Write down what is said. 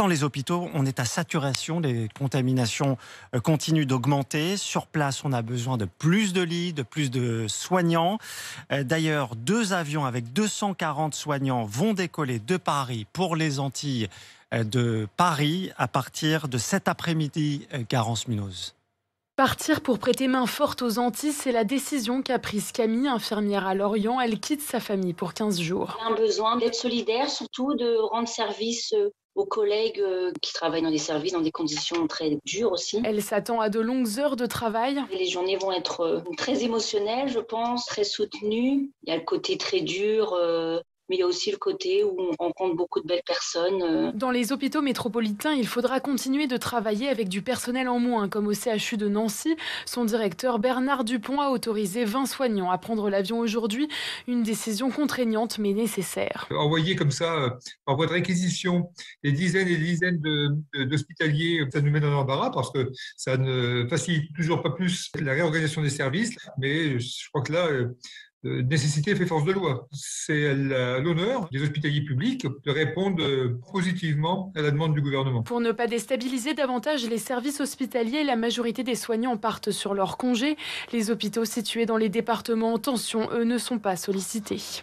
dans les hôpitaux, on est à saturation, les contaminations continuent d'augmenter. Sur place, on a besoin de plus de lits, de plus de soignants. D'ailleurs, 2 avions avec 240 soignants vont décoller de Paris pour les Antilles de Paris à partir de cet après-midi, Garance Munoz. Partir pour prêter main forte aux Antilles, c'est la décision qu'a prise Camille, infirmière à Lorient. Elle quitte sa famille pour 15 jours. On a un besoin d'être solidaire, surtout de rendre service aux collègues qui travaillent dans des services, dans des conditions très dures aussi. Elle s'attend à de longues heures de travail. Les journées vont être très émotionnelles, je pense, très soutenues. Il y a le côté très dur, mais il y a aussi le côté où on rencontre beaucoup de belles personnes. Dans les hôpitaux métropolitains, il faudra continuer de travailler avec du personnel en moins, comme au CHU de Nancy. Son directeur Bernard Dupont a autorisé 20 soignants à prendre l'avion aujourd'hui. Une décision contraignante mais nécessaire. Envoyer comme ça, par voie de réquisition, des dizaines et des dizaines d'hospitaliers, ça nous met dans l'embarras parce que ça ne facilite toujours pas plus la réorganisation des services. Mais je crois que là, nécessité fait force de loi. C'est à l'honneur des hospitaliers publics de répondre positivement à la demande du gouvernement. Pour ne pas déstabiliser davantage les services hospitaliers, la majorité des soignants partent sur leur congé. Les hôpitaux situés dans les départements en tension, eux, ne sont pas sollicités.